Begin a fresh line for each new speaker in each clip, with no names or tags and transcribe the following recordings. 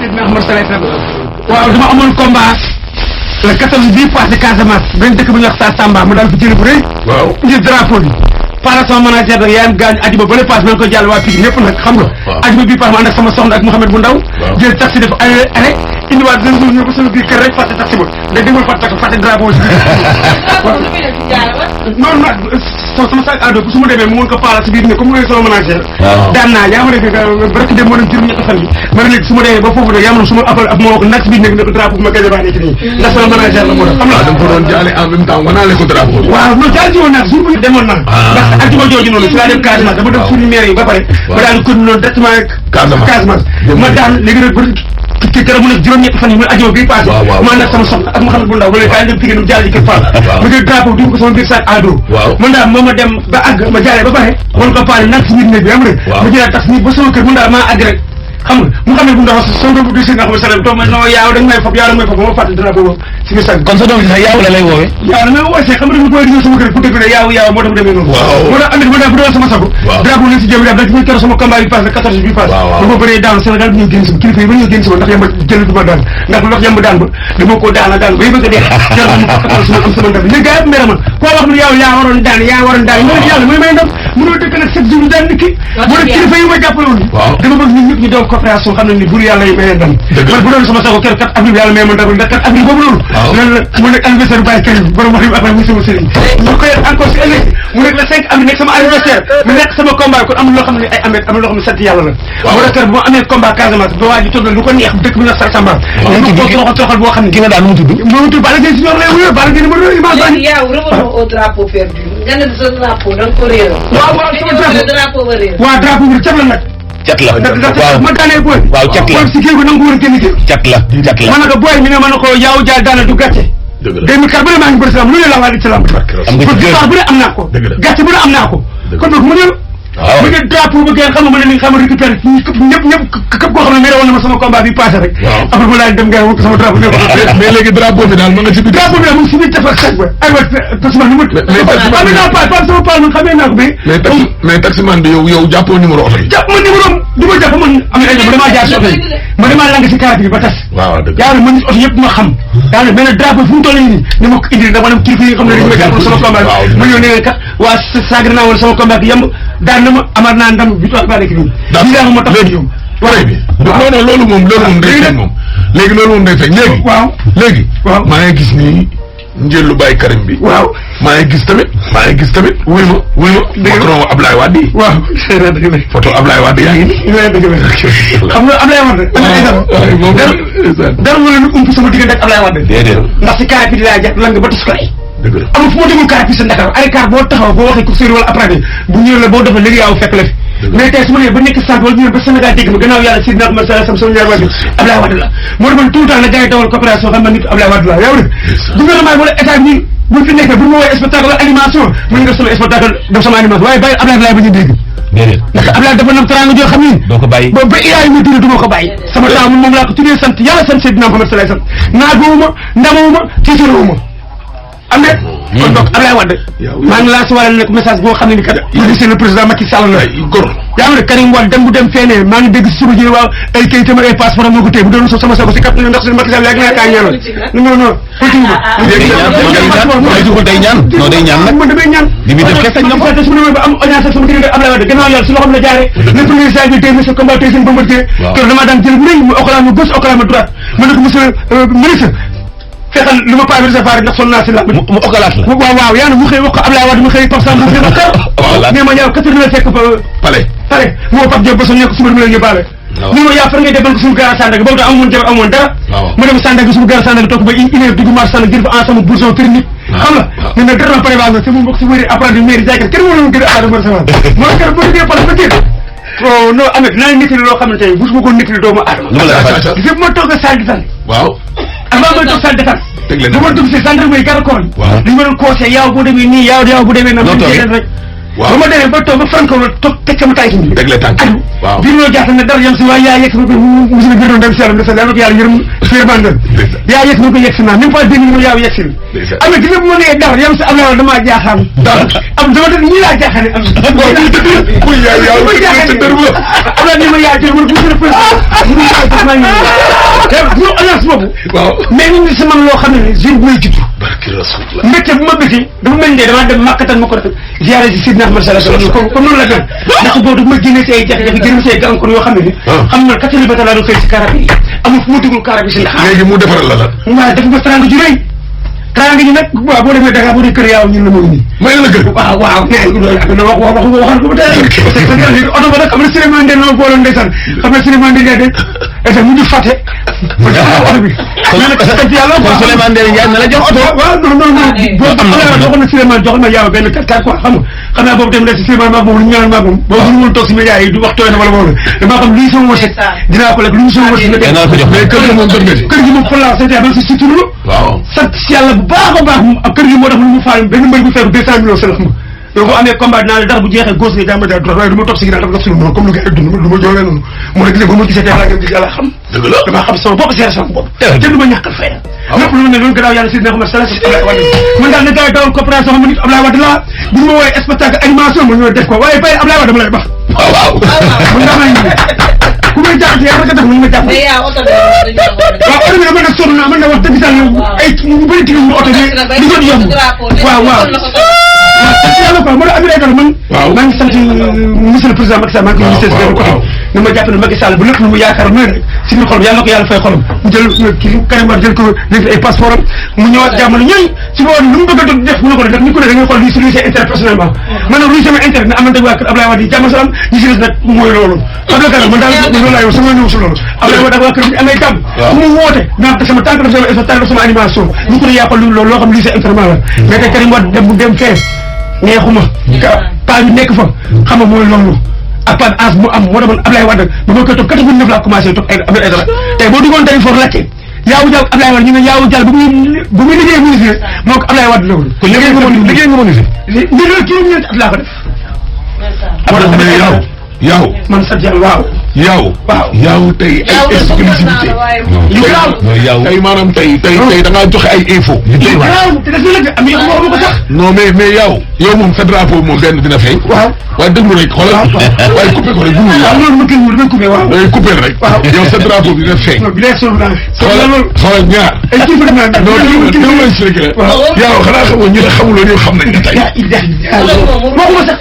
Seydina Ahmad Saleh waaw dama amoon combat le 14 bii passé Casamance benn dëkk bu ñuy wax Sa Samba mu daal fi jëlee bu rëy.
waaw
ngir drapeau bi. par sama manager nag yaa ngi gaañ ajuma ba le pass ma ko jàll waa Pikine ñëpp nag xam nga. ajuma bii pass ma ànd ak sama soxna ak Mouhamed bu ndaw. jël taxi def arrêt indiwaat deux jours ñëw ba sama biir kër rek fàtte taxi ba ndax déglu fàtte drapeau bi. non non sama sac à dos su ma demee mu mën ko paala si biir ne comme mooy sama manager. daan naa yaa ma def barki dem moo dem juróom ñetti fan yi ma ne léegi su ma demee ba foofu nag yaa ma su ma appel ab moo wax nag si biir nekk ne ko drapeau bi ma gaje baa nekk nii ndax sama manager la moo tax xam nga
da nga ko doon jaale en même temps wanaale ko drapeau
waaw non jaal ji woon naa suñu bëgg demoon naa ndax ajuma jooju noonu si laa dem Casamance dama dem suñu maire yi ba pare ba daal continué noonu directement Casamance ma daan léegi nag ci keroog mu nekk juróom-ñetti fan yi mu ajuma bii passé ma ànd ak sama soxna ak Mouhamed bu ndaw ba léegi kaay dem Pikine jaal ji kër Fall ma jël drapeau dugg ko sama biir sac à dos man daal moo ma dem ba àgg ma jaalee ba pare wan ko paale nag si biir néeg bi am rek ma jëlaat tax ni ba sama kër mun daal maa àgg rek xam nga mu xam ne bu ndaw sama doom bu si nga xam ne salam toog ma non yaaw da nga may fob yaaw da nga may fob ba ma fàtte drapeau boobu si biir sac
kon sa doom si sax yaaw la lay woowee
yaaw da may woowee see xam nga dafa koy ñëw sama kër pour dëgg ne yaaw moo tax mu demee noonu moo tax amit ma daal bu doon sama sago drapeau lañ si jëm daal dañ muy keroog sama combat bi passé 14 bi passé ba ma bëree daanu Sénégal bi ñëw génn si kilifa yi ba ñëw génn si ndax yamba jël du ma daan ndax lu wax yamba daan ba dama ko daana daan ba bëgg a dee jar ma fakkatal suma am sama ndam léegi gars yi mbéra man koo wax mu yaaw yaa waroon daan nga def yàlla mooy may ndam mënoo dëkk nag chaque jour daan nit ki moo tax kilifa yi ma jàppale woon dama bëgg ñun ñëpp ñu doon coopération xam ne ni bur yàlla yi mayee ndam man bu doon sama sago keroog 4 avril yàlla may ma ndam ndax 4 avril boobu loolu loolu la mu nekk anniversaire Baye Karim borom wax après muy sama sëriñ ñu koy encore si ëllëg mu nekk le 5 avril nekk sama anniversaire mu nekk sama combat kon am na loo xam ne ay amet am na loo xam ne sant yàlla la moo tax bu ma amee combat Casamance ba waa ji toog na lu ko neex dëkk bi na Sa Samba ñu ko toroxal boo xam ne
ki nga daan mu tudd
moo tudd Balla Gaye si ñoom lay wuyoo Balla Gaye numéro
léegi yow revenons au drapeau perdu nga ne sa drapeau da nga ko réeroon
waaw
drapeau ba réer
waaw drapeau bi cat la nag
cat la
waaw ma daanee booy
waaw cat la
si géej ko nangu war a génn géej
cat la
man nag booy mi ne ma ne ko yaaw jaay daana du gàcce 2004 bu ne maa ngi bëri salaam lu ne la waa di salaam bu ne am naa ko gàcce bu ne am naa ko kon nag mu ñëw bu ngeen drapeau ba ngeen xam nga ma ne ni nga xam ne récupéré ñëpp képp koo xam ne mere woon na ma sama combat bi passé rek après ma laaj dem ngay wut sama drapeau
mais léegi drapeau bi daal ma nga ci biir
drapeau bi daal mu ngi si biir tefak sac ba ay wa taximan nu mu amee naa paal sama paal man xamee naa ko
mais taximan bi yow jàppoo numéro oto yi
jàpp ma numéro du ma jàpp man am ay damaa jaar si oto yi ma damaa lang si carte bi ba tas yaa ne man oto yëpp ma xam yaa ne mais drapeau fu mu toll nii ni ma ko indi dama dem kilifa yi nga xam ne dañu ma jàpp sama combat bi ma ñëw ne kat waa sagr naa woon sama combat bi yemb daan na ma amaat naa ndam victoire ba nekk nii lii ma tax ñëw
waree bi non loolu moom day feeñ moom léegi loolu moom day feeñ léegi maa ngi gis nii njëllu Baye Karim bi maa ngi gis tamit wuy ma Macron Ablaye Wade
waaw dëgg la
photo Ablaye Wade yaa ngi nii
dëgg la xam nga Ablaye Wade dara wala lu ump sama diggante ak Ablaye Wade ndax si carré bi di laa jàpp lan nga ba tus ko ay amul fu ma demul carré bi sa Dakar ay car boo taxaw boo waxee course wala après bu ñëwee la boo defee léegi yaa fekk la fi mais tey su ma nee ba nekk sant wala ñu ba Sénégal dégg ma gannaaw yàlla Seydina Ahmed Saleh sama ñaar waajur Ablaye Wade la moo tax man tout le temps la gars yi dawal coopération xam na nit Ablaye Wade la yow de gouvernement wala état bi bu fi nekkee bu ma woowee spectacle animation mën nga def sama spectacle def sama animation waaye bàyyi Ablaye laay ba ñu dégg ndax Ablaye dafa nam teraanga joo xam ni
doo ko bàyyi
ba ilaay ma tudd du ma ko bàyyi sama temps moom laa ko tuddee sant yàlla sant Seydina Ahmed Saleh sant naagowuma ndamawuma tiitarowuma am na kon donc Ablaye Wade maa ngi laa si wàll nag message boo xam ne ni kat c'est le président Macky Sall la góor yaa ngi ne Karim Wade dem bu dem feenee maa ngi dégg si suba ji waaw ay kayitam ay passeport moo ko téye bu doon sama sago si kat ndax si Macky Sall léegi naa kaa ñaanal non politique
day ñaan nag
man damay ñaan
li muy def kese
Macky Sall su ma demee ba am audience ak sama diggante Ablaye Wade gannaaw yàlla si loxoom la jaaree le premier saa bi tey monsieur combat tey seen Bombardier kër damaa daan jël bu rëy mu okalama gauche okalama droite ma ne ko monsieur ministre fexal lu ma pas réservoir ndax sonn naa si la mu
okalaat la
waaw yaa na mu xëy wax ko Ablaye Wade mu xëy Pape Samba mu xëy mais ma ñaaw 4 heures fekk
palais
moo Pape Diop ba son nekk suba dama leen yóbbaale ni ma yaa far ngay defal ko suñu gaar Sandaga boobu tax amoon jabar amoon dara ma dem Sandaga suñu gaar Sandaga toog ba une heure dugg marché Sandaga jël fa ensemble bourson kër nit xam nga ne nag dara prévoir na sama mbokk si wéri apprenti mairie jaaykat kenn mënu gën a aada mën sama moo kër boo déggee pale ba génn oh non Ameth naa nettali loo xam ne tey bu ma ko nettali doomu aadama gis ma toog salle de tan avant may toog salle de tan bu ma dugg si gendarmerie garde corps yi li ma doon conseil yaaw boo demee nii yaaw bu demee na rek ba ma demee ba toog ba Franco toog teg sama taay bi
teg la tànk waaw
biir noo jaaxle ne dara yam si waaye yaa yegg sama ko musina biir doon dem si yàlla ndeysaan yàlla ko yàlla yërëm yërmande yaa yegg sama ko yegg si naa même pas dégg mo yaaw yegg si am dina bu ma nee dara yam si am na dama jaaxaan am dama def ñi laa jaaxane am
bu yaa ci dër ba
am na ni ma yaa jël mu musina président ma ñu alliance boobu waaw mais ñu sama loo xam ne jour bu may judd
barki rasulullah
mbégte bu ma bëggee dafa mel ni dama dem Makka tan ma ko def ziaré ci Sidna Ahmad sallallahu alayhi wasallam comme noonu la gën ndax boobu ma génne ci ay jafe-jafe génne ci ay gàllankoor yoo xam ne ni xam na 4 bata laa doon xëy si carab yi amul fu ma dugul carab yi si ndax
léegi mu defaral la
waaw def ma teraanga ju rëy teraanga ji nag waaw boo demee Dakar boo dee kër yaaw ñun la moo nii
may la gën
waaw waaw waxal ko ba tey oto ba nag am na Souleymane Ndeye ma booloon ndeysaan xam na Souleymane Ndeye de et mu ñu fàtte oto bi yàlla
kon Souleymane Ndeye Ndiaye na la jox oto
waaw non joxoon na Souleymane joxoon na yaaw benn 4x4 quoi xam nga xam naa boobu dem na si Souleymane maag moom lu ñu ñaan maag moom boobu ñu mën toog si média yi du wax tooy na wala boobu damaa xam luy sama wërsëg dinaa ko lekk lu ñu sama wërsëg
mais kër gi moom dëgg nga ci
kër gi moom xoolaa c'était ba si suturlu
waaw
sant si yàlla bu baax a baax ak kër gi moo tax lu mu faal benn mbër bu feeru 200 millions sëla xam nga yow boo amee combat dinaa la dara bu jeexee góos nga jàmm daal droit waaye du ma topp si ginnaaw dafa def suñu noonu comme lu gars yi dund du ma joolee noonu mu ne gis ba ma gisee tey laa gëm gis yàlla xam
dëgg la
damaa xam sama bopp seere sama bopp te du ma ñàkkal fayda lépp lu ma ne loolu gannaaw yàlla si dina xam ne sala si Ablaye Wade man daal na gars yi dawal coopération xam nit Ablaye Wade laa bu ñu ma woowee spectacle animation ma ñëw def ko waaye bay Ablaye Wade dama lay bax
waaw
man daa may ku may jàppati yaa rek a tax mu ma jàpp waaw oto bi dama ne sonn naa man na wax dëgg sax ay ñu bëri tigil mu oto bi li jot yomb waaw waaw yàlla quoi moo tax Abdoulaye Dore man maa ngi sant monsieur le président Macky Sall maa ngi koy ministre benn côté na ma jàpp ne Macky Sall bu lépp lu mu yaakaar mu rek si biir xolam yàlla ko yàlla fay xolam mu jël kii Karim Wade jël ko def ay passeport am mu ñëwaat jàmmale ñooy si boobu lu mu bëgg a def mu ne ko def ni ko ne da ngay xool lii si luy seen intérêt personnellement man nag luy sama intérêt na amante waa kër Abdoulaye Wade yi jàmm salaam ñi si des nag mooy loolu Abdoulaye Dore man daal loolu laa yow sama ñëw si loolu Abdoulaye Wade ak waa kër bi amee jàmm fu mu woote naa ko sama tànk def sama animation ñu ko ne yaa xool loolu loo xam lii seen intérêt la mais tey Karim Wade dem bu dem fee neexuma paa bi nekk fa xam nga mooy loolu ak pan as mu am moo demoon Ablaye Wade ba ma koy toog 89 laa commencé toog Abdoulaye Dara tey boo duggoon tey foofu laajte yaawu jàll Ablaye Wade ñu ne yaawu jàll bu muy liggéey ministre moo ko Ablaye Wade la woon
kon liggéey nga ministre
li la kii ñeenti at laa ko def
mais yow
man sant yàlla waaw
yow tey ay exclusivité yow tey maanaam tey da ngaa joxe ay info
te def na la am yow waxuma ko sax
non mais yow moom sa drapeau moom benn dina feeñ waaye déglu rek xoolal waaye coupé ko rek bu
loolu ma kenn dama coupé waaw
day coupé rek yow sa drapeau bi dina feeñ xoolal ñaar
ay kilifa dina
non lay si rek yow xanaa xamoo ñu ne xamuloo yow xam nañ ne tey
waxuma sax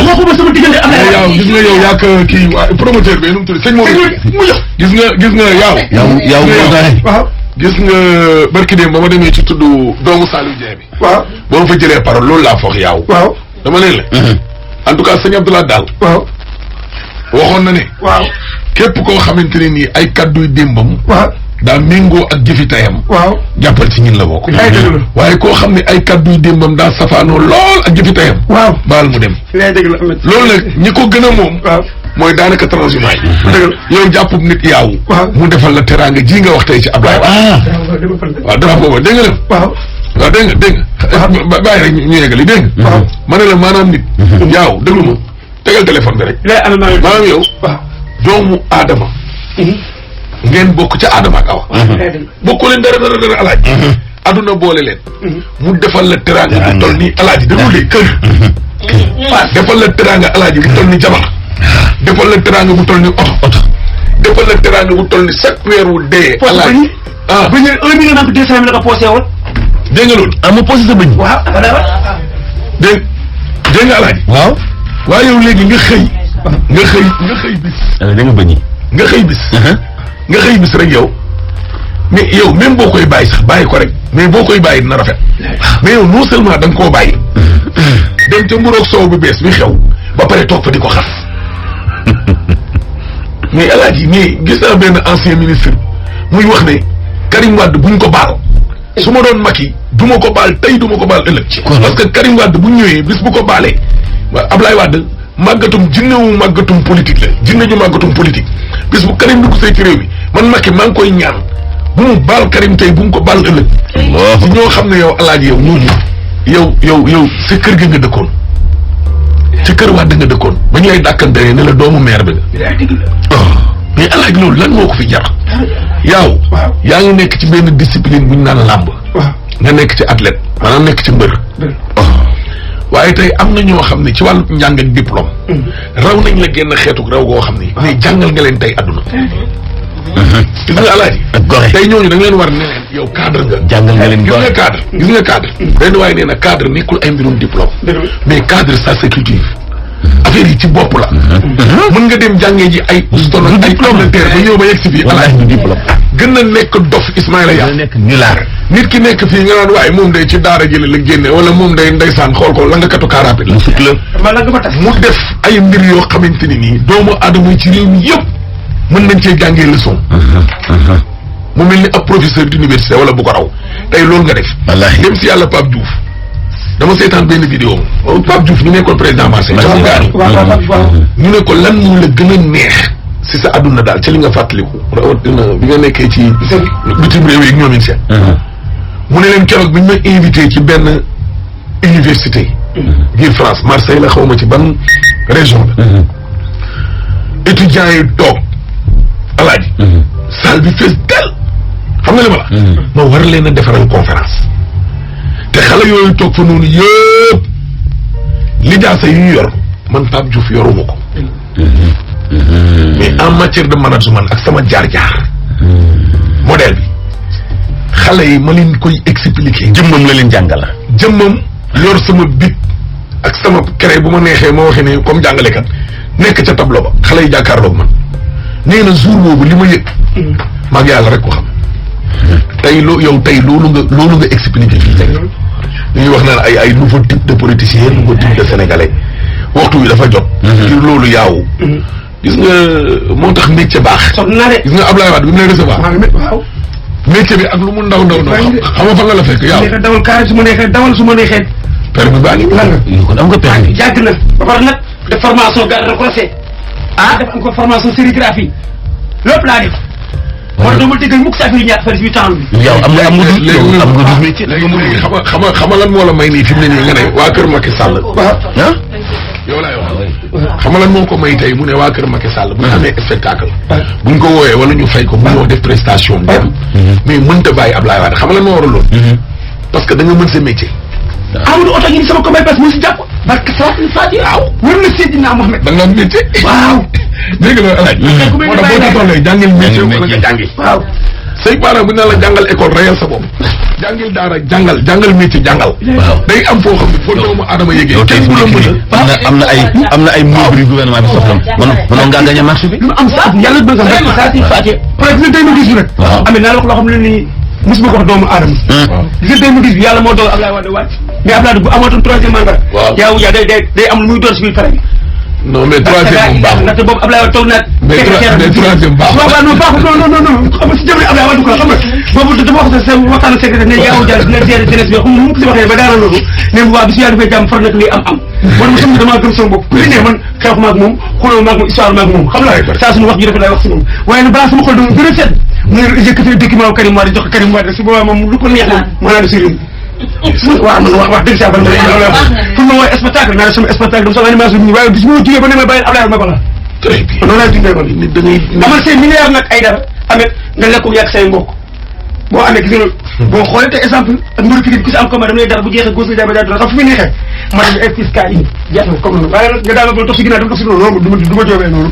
waxuma sama diggante am
yow gis nga yow yaa ko kii promoteur bi nu mu tudd sëñ Maodo gis nga yow
waaw
gis nga barki démb ba ma demee ci tudd doomu Saliou Dieng bi
waaw
ba ma fa jëlee parole loolu laa foog yow
waaw
dama leen la en tout cas sëñ Abdoulaye daal
waaw
waxoon na ne
waaw
képp koo xamante ne nii ay kadduy démbam
waaw
daa méngoo ak jëfi tayam
waaw
jàppal ci ñin la bokk waaye koo xam ne ay kadduy démbam daa safaanoo lool ak jëfi tayam
waaw
baal mu dem loolu nag ñi ko gën a moom mooy daanaka transhumance yi yow jàppub nit yaaw mu defal la teraanga ji nga wax tey ci Ablaye waaw dafa booba dégg nga dem waaw dégg nga bàyyi rek ñu yeggali dégg nga ma ne la maanaam nit yaaw déglu ma tegal téléphone bi rek maanaam yow doomu aadama ngeen bokk ca Adama ak Awa bokku leen dara alaaj aduna boole leen mu defal la teraanga bu toll ni alaaji déglu lee kër defal la teraanga alaaji bu toll ni jabar defal la teraanga bu toll ni oto defal la teraanga bu toll ni chaque weer wu dee alaaji
ba ñu 1 million ak 200 000 la ko posé woon
dégg nga loolu
mu posé sa bëñ
waaw
dégg nga alaaji waaye yow léegi nga xëy bis
da nga bëñ
nga xëy bis rek yow mais yow même boo koy bàyyi sax bàyyi ko rek mais boo koy bàyyi dina rafet mais yow non seulement da nga koo bàyyi dem ca mburoog soow bu bees bi xew ba pare toog fa di ko xas mais alaaji mais gis naa benn ancien ministre muy wax ne Karim Wade buñ ko baal su ma doon Macky du ma ko baal tey du ma ko baal ëllëg parce que Karim Wade bu ñëwee bis bu ko baalee Ablaye Wade màggatum jinnewu màggatum politique la jinne ju màggatum politique bis bu Karim dugg see ci réew mi man Macky maa ngi koy ñaan bu mu baal Karim tey bu mu ko baal ëllëg si ñoo xam ne yow alaaji yow ñooñu yow sa kër gi nga dëkkoon sa kër waa da nga dëkkoon ba ñu lay dàkkante ne la doomu maire bi nga mais alaaj loolu lan moo ko fi jar yow yaa ngi nekk ci benn discipline bu ñu naan làmb nga nekk ci athlète maanaam nekk ci mbër waaye tey am na ñoo xam ne ci wàllu njàng ak diplôme raw nañ la génn xeetu raw goo xam ni mais jàngal nga leen tey adduna gis nga alaaji tey ñooñu da nga leen war ne leen yow cadre nga
jàngal nga leen
gis nga cadre benn waaye nee na cadre nekkul ay mbirum diplôme mais cadre ça c'est culture affaire yi ci bopp la mën nga dem jàngee ji ay uston ay Angleterre ba ñëw ba yegg si fii alaaji du diplôme gën na nekk dof Ismaïla Dia
nekk nulaar
nit ki nekk fii nga naan waaye moom day ci daara jële la génne wala moom day ndeysaan xool ko la nga katu car rapide la sut la mu def ay mbir yoo xamante ni nii doomu aadama yi ci réew mi yëpp mën nañ cee jàngee leçon mu mel ni ab professeur d'université wala bu ko raw tey loolu nga def dem si yàlla Pape Diouf dama seetaan benn vidéo Pape Diouf ñu nekkoon président Marseille ñu ne ko lan moo la gën a neex si sa àdduna daal ci li nga fàttaliku rawatina bi nga nekkee ci bitim réew yi ñoomin seen mu ne leen keroog bi ñu ma invité ci benn université biir France Marseille la xaw ma ci ban région la étudiants yi toog alaaji salle bi fees del xam nga li ma la ma war leen a defaral conférence te xale yooyu toog fa noonu yëpp lijaasa yu yor man Pape Diouf yoruma ko mais en matière de management ak sama jaar-jaar modèle bi xale yi ma leen koy expliquer
jëmmam la leen jàngala
jëmmam yor sama bit ak sama cré bu ma neexee ma waxee ne comme jàngalekat nekk ca tableau ba xale yi jàkkaarloog man nee na jour boobu li ma yëg maag yàlla rek ko xam tey yow tey loolu nga expliqué fii tey ñuy wax naan ay nouveau type de politicien nouveau type de sénégalais waxtu wi dafa jot ngir loolu yaaw gis nga moo tax métier baax gis nga Ablaye Wade bi mu lay recevoir métier bi ak lu mu ndaw xam nga fan la fekk yaaw
dawal carré su ma neexee dawal su ma neexee
permis baa ngi
lan nga
kon am nga permis
yàgg na ba pare nag de formation garde rapprochée def am ko formation sérigraphie lépp laa def moo tax dama déggal mukk sa affaire ñaar affaire 8 ans bi
yow am nga du métier
léegi xam nga lan moo la may nii fi mu ne nii nga ne waa kër Macky Sall yow laay wax xam nga lan moo ko may tey mu ne waa kër Macky Sall bu ñu amee spectacle buñ ko wooyee wala ñu fay ko mu ñëw def prestation dem mais mënta bàyyi Ablaye Wade xam nga lan moo waral loolu parce que da nga mën sa métier
Amadou oto ngi ni sama combat bas mu si jàpp barke salatul fatiha waaw wër na Seydina Mohamed
da nga am métier
waaw
dégg nga alaaj moo tax boo ci tollee jàngil métier wala nga jàngi
waaw
say parents bu ñu naan la jàngal école reyal sa bopp jàngil daara jàngal métier jàngal day am foo xam ne foo doomu aadama yëgee kenn bu la mën
am na ay membres yu gouvernement bi soxla mënoon ngaa gagné marché bi
lu am sa at yàlla bëgg barke salatul fatiha peut-être day ma gis rek amee naa la wax loo xam ne nii musuma ko wax doomu aadama gis nga 2010 bi yàlla moo doon Ablaye Wade wàcc mais Ablaye bu amatoon troisième mandat yaa day am lu muy door si biir pare bi
non mais troisième moom baaxul
ndaxte boobu Ablaye Wade toog naag
mais troisième baaxul
waaw non baaxul non xam nga si jamono Ablaye Wade ko xam nga boobu dafa wax sa waxtaan ak secrétaire ne yaaw jàll dina gérer jeunesse bi xam mu ko si waxee ba daana loolu ne waa bi si yàlla dafay jàmm far nag lii am man ma xam ne damaa gëm sama bopp ku li ne man xeexu maag moom xuloo maag moom histoire maag moom xam la saa suñu wax ju rafet lay wax si moom waaye nag balaa sama xol doon gën a sedd mu yëkkati document Karim Wade jox ko Karim Wade su boobaa moom lu ko neex moom mën naa def si réew waaw man wax dëgg saa ban ma pour ma wooy spectacle naa def sama spectacle dama sama animation bi waaye bis ma jógee ba ne ma bàyyi Ablaye ma bala
très bien
noonu laay dundee man
nit da ngay
amal say milliards nag ay dara amet nga lekk yàgg say mbokk boo amee gis nga boo xoolee te exemple ak mbiru Pikine ku si am combat dama lay dara bu jeexee góos nga jaay ba jaay dara xam fu muy neexee ma def ay fiscal yi jeex na comme noonu waaye nag nga daal ba toog si ginnaaw dama toog si noonu du ma joobee noonu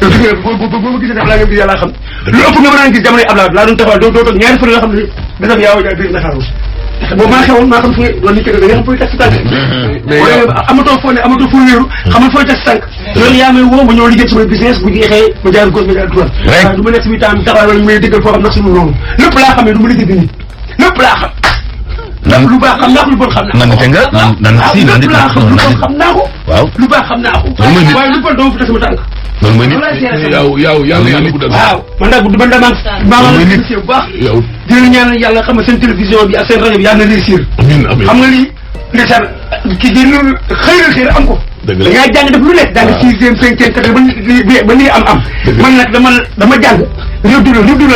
yow gis nga boo ma gisee ne Ablaye nga yàlla xam lu ëpp nga ma daan gis jamono Ablaye laa doon taxawal doo toog ñaari fan yoo xam ne besam yaaw jaay biir Ndakaaru boobu maa xewoon maa xam fu nga nit ki da nga xam fooy teg si tànk amatoo foo ne amatoo foo wéeru xamal fooy teg si tànk loolu yaa may woo ma ñëw liggéey sama business bu jeexee ma jaar gauche ma jaar droite waaye du ma nekk si biir temps taxawaay wala ñu may déggal foo xam nag suñu noonu lépp laa xam ne du ma liggéey bi nit lépp laa xam lépp lu baax xam naa ko lu bon xam naa ko lépp laa xam lu bon xam naa ko
waaw
lu baax xam naa ko waaye lu bon dama fi teg sama tànk
loolu mooy nit
yow yàlla guddal
waaw man daal man damaa maa ngi bu baax
yow
di leen ñaanal yàlla xam nga seen télévision bi ak seen rajo bi yàlla na réussir
amiin
xam nga lii ndeysaan kii di xëy am ko da ngaa jàng def lu nekk jàng 6e 5e 4e ba lii am man nag dama jàng redoublé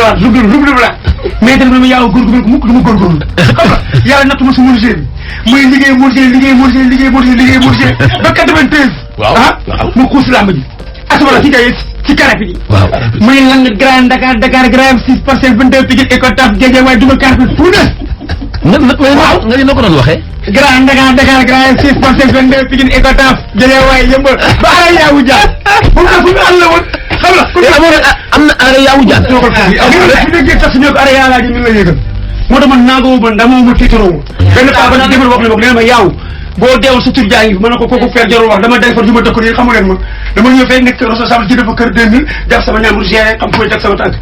waat mais tamit dama yaaw góorgóorlu ko mukk du ma góorgóorlu xam nga yàlla nattuma si menuisier bi muy liggéey ba 93.
waaw
mu xuus làmb ji. asumala ci kay ci karafi ji.
waaw
muy lang Grand Dakar Grand 6% 22 Pikine Icotaf Guédiawaye dugal carte fu ne.
nga ni noo ko doon waxee.
Grand Dakar Grand 6% 22 Pikine Icotaf Guédiawaye yëmbal ba ara yaawu jaar. moom fu ñu àll woon xam la.
am na ara yaawu jaar.
fi déggee tax ñoo ko ara yaa laaji ñu la yëgal. moo tax man naagoo man dama ma tiitaroo benn paa ba defal wax ne ma nee ma yaaw boo deewul sa tur jaa ngi ma ne ko kooku père jarul wax dama day fa ju ma dëkk nii xamu leen ma dama ñëw fay nekk responsable ci dafa kër 2000 def sama ñaam géré xam fu may teg sama tànk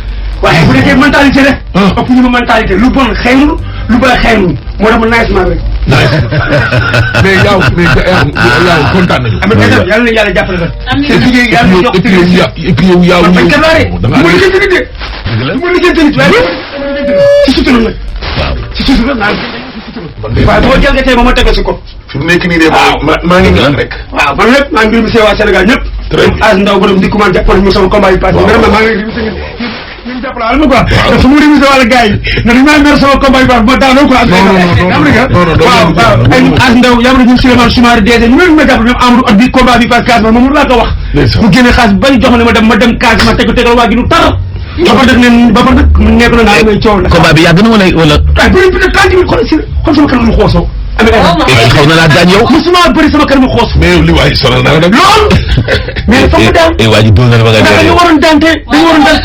waaye bu nekkee mentalité rek ëpp ñu ma mentalité lu bon xeyrul lu baax xeyrul moo tax ma naajement rek
mais yaaw kontaan nañu.
am na yàlla na yàlla jàppale la seen liggéey yàlla na jox
et puis yow yaaw
man kalaare du ma liggéey nit de du ma liggéey nit waaye ci sutura nag
waaw
ci sutura naa waaye boo jalgatee ba ma tege si ko.
fi mu nekk nii de maa ngi ñaan rek.
waaw man lépp maa ngi remercier waa Sénégal ñëpp.
très bien
as ndaw borom dikku man jàppale ñu sama combat yi passé. vraiment maa ngi remercier ñun jàppale wala ma quoi. waaw su ma remercier wala gars yi ndax dañu maa mer sama combat yi passé ma daanoo quoi. waaw ay as ndaw yaa ngi ñu Souleymane Soumaré DG ñu ma jàppale ñoom Amadou at bi combat bi passé Casamance moom laa ko wax. mu génne xaalis bañ jox ma ne ma dem Casamance tegal waa gi lu tar. ba pare nag nekk na naa may coow la.
combat bi yàgg na wala.
ah bëri na 30 minutes xool sama kanam lu xoosoo.
xaw na laa gaañ yow.
musuma bëri sama kanam xoos.
mais li waay sonal na la dem.
lool. mais foog nga daan.
waa ji dóor na la ba nga
dañu waroon dante dañu waroon daan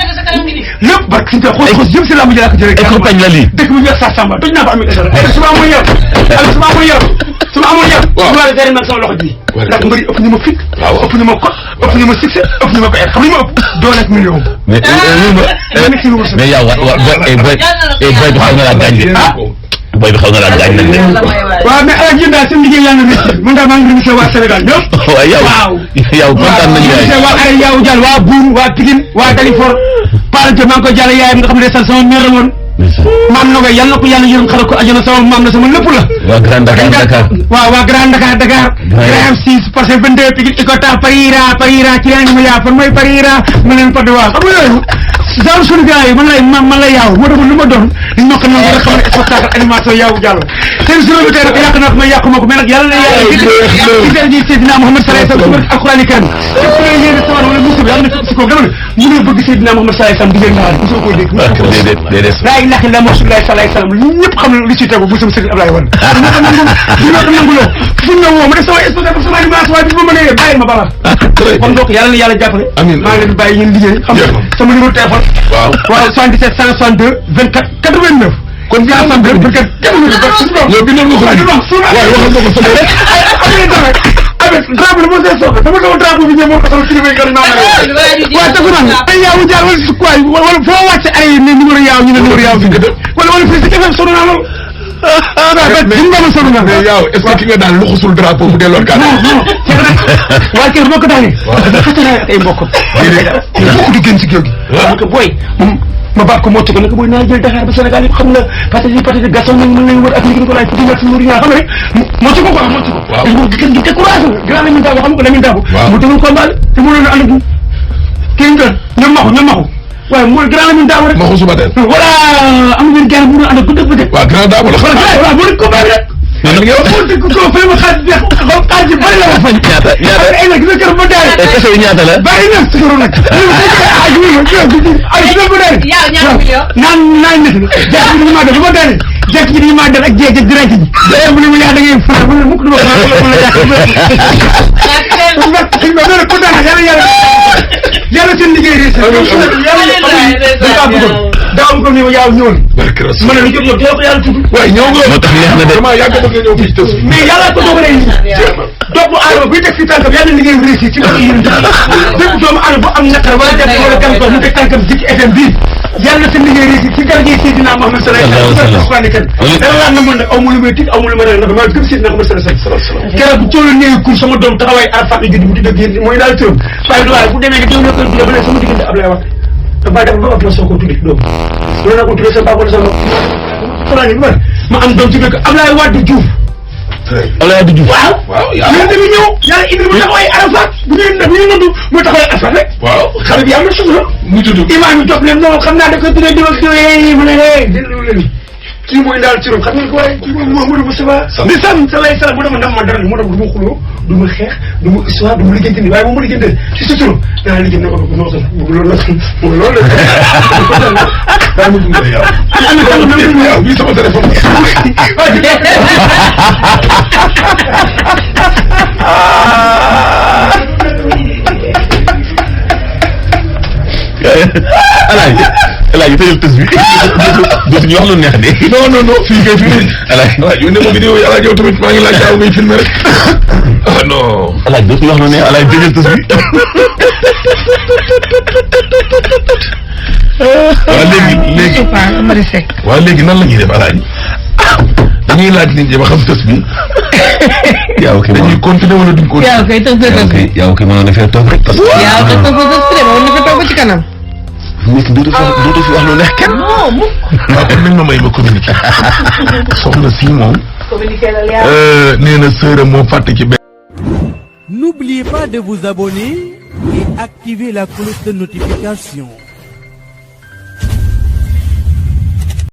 lépp barke si nga xoos yëpp si laa mujj laa ko jëlee.
ay campagne la lii.
dëkk bu ñu wax saa Samba toj naa ko amit échelle. su ma amoon yar su ma amoon yar su ma amoon yar. waaw su ma la mag sama loxo ji. ndax mbëri ëpp ñu ma fit. waaw ëpp ñu ma kot ëpp ñu ma succès ëpp ñu ma ko xam ñu ma ëpp doole ak million.
mais mais yow boy bi xaw na laa gaañ de. boy bi xaw na laa gaañ nag de.
waaw mais ala jëndaa seen liggéey yàlla na réussir man daal maa ngi remercier waa Sénégal ñëpp.
waaw yow kontaan nañu waay.
waa ay yaawu jàll waa Boune waa Pikine waa Dalifort Palante maa ngi koy jàll yaayam nga xam ne sama mère la woon. maam na ko yàlla na ko yàlla yërëm xaral ko àjjana sama maam la sama lépp la.
waa Grand Dakar.
waaw waa Grand Dakar. Grand 6 parce que 22 Pikine Icotaf Parira ci yaa ngi ma yaa fan mooy Parira ma leen Patte d'Oie xam nga yooyu genre suñu gars yi man la yaaw moo tax lu ma doon dañ ma ko nangu rek xam ne spectacle animation yaawu jàll seen juróomi tey nag yàq naa ko may yàquma ko mais nag yàlla na yàlla ci daraja Seydina Mouhamed sallallahu alayhi wasallam alquran kan képp ku yéene sawar wala musiba yàlla na si ko dama ne mënoo bëgg Seydina Mouhamed sallallahu alayhi wasallam diggéen naa mosoo koy dégg
déedéet
laa ilaha illa Rasulullah sallallahu alayhi wasallam lu ñëpp xam ne lu ci tegu bu sama sëriñ Ablaye Wade dama ko nangu du ñoo ko nanguloo fu ñu woo ma def sama spectacle sama animation waaye bis ma mënee bàyyi ma bala kon donc yàlla na yàlla jàppale maa ngi leen di bàyyi ngeen liggéey xam nga sama numéro téléphone waaw 77 162 24 89 kon 162 24 89
yow bindal nga ko waaye waxal nga ko sama
drapeau la moo see soxla dama doon drapeau bi ñëw moo ko sama kilifa yi gën maa waaw te ko naan ay yaawu jaar wala si quoi wala foo wàcc ay ne numéro yaaw ñu ne numéro yaaw bi wala fii si FM sonn naa lool
mais yow est-ce que ki nga daan luxusul drapeau bu delloo gàll.
non waaye kër boo ko daanee. fekk naa ay mbokk. déedéet di gën ci géew gi. waaw que booy ma baat ko motti ko ne ko booy naa jël Dakar ba Sénégal yi xam nga peut-être gasson nañ mën nañ wër ak liggéey ko laaj pour dimbali suñu xam nga motti ko quoi motti ko. waaw dañ ko découragé grand Lamine Dabo xam nga Lamine Dabo. waaw mu tegal combat te mu doon ànd ak kii nga ñoom maxu waaye mooy grand Lamine Dabo rek.
maxu suba teel.
voilà am nañu gàncax bu ñu ànd ak bëccëg.
waaw grand Dabo la.
voilà moo nekk combat bi rek.
li nga wax
dëgg ko fay ma xaalis bi xaalis bi bëri la ma fañ.
ñaata
ay nag gis nga kër ba daay.
kese yi ñaata la.
bàyyi na sukaro nag. ay sukaro ba daay. naan nekk na. jàkk bi dañu maa def ba daay. jàkk bi dañu maa def ak jeeg ak direct ji. day mu ne ma yaa da ngay faa mu ne mukk duma ko la jàkk yàlla seen liggéey réussir. daa am ko ni ma yaaw ñëwal. ma ne la jot yow ko yàlla tudd.
waaye ñëw nga.
moo tax neex na de.
vraiment yàgg bëgg nga ñëw fii tës.
mais yàlla ko doog a rey doomu aadama buy teg si tànkam yàlla liggéey réussir ci loolu yéen bépp doomu aadama bu am naqar wala def wala gàllankoor mu teg tànkam Zik FM bii yàlla seen liggéey réussir ci daraja Seydina Muhammad sallallahu alayhi wasallam dara laa namoon nag aw ma lu may tiit aw ma lu may rek ndax maa gëm Seydina Muhammad sallallahu alayhi wasallam keroog bu coolo néew kur sama doom taxawaay Arafat yi mu tudd ak mooy daal turam waaye bu demee nga jëw na ko ba ne sama diggante Ablaye Wade te ba def ba ëpp la soo ko tuddee doom loolu naa ko tuddee sa baax wala sama xalaat yi ma am doom tuddee ko Ablaye Wade Diouf
Ablaye Wade Diouf
waaw
yàlla tamit ñëw yàlla indi mu taxawaay Arafat bu ngeen def ñu noddu mu taxawaay Arafat rek waaw xale bi am na suuf la
mu tudd
imaam yi topp leen non xam naa da koy tuddee diw ak diw mu ne déglu leen kii mooy daal ci xam nga ko waaye kii mooy Mouhamadou Moustapha ndeysaan salay salaam mu dama ndam ma dara moo tax du ma xuloo du ma xeex du ma histoire du ma liggéeyante ni waaye moom ma liggéeyante ci sa tur naa liggéey ne ko non sax loolu la loolu la daa ma dund yow bii sama téléphone
Alaaji tëjal tës bi dootuñu wax lu neex de.
non fii kay filmé. Alaaji yónnee ma vidéo yi Alaaji yow tamit maa ngi laaj jaaw ngay filmé rek ah non.
Alaaji dootuñu wax lu neex Alaaji tëjal tës bi.
waaw léegi nan la ñuy def Alaaji dañuy laaj nit ñi ba xam tës bi.
yaa ok
dañuy continuer wala duñ continuer.
yaa ok tës bi
yaa ok mënoon na fee toog rek. parce que
yaa ok tës bi ci kanam.
nit dootu fi wax lu neex kenn.
non mu.
waaw kon nañ ma may ma communiquer. soxna si moom.
communiquer la leer.
nee na sœur moo fàtte ci benn.
N'oubliez pas de vous abonner et activer la cloche de notification.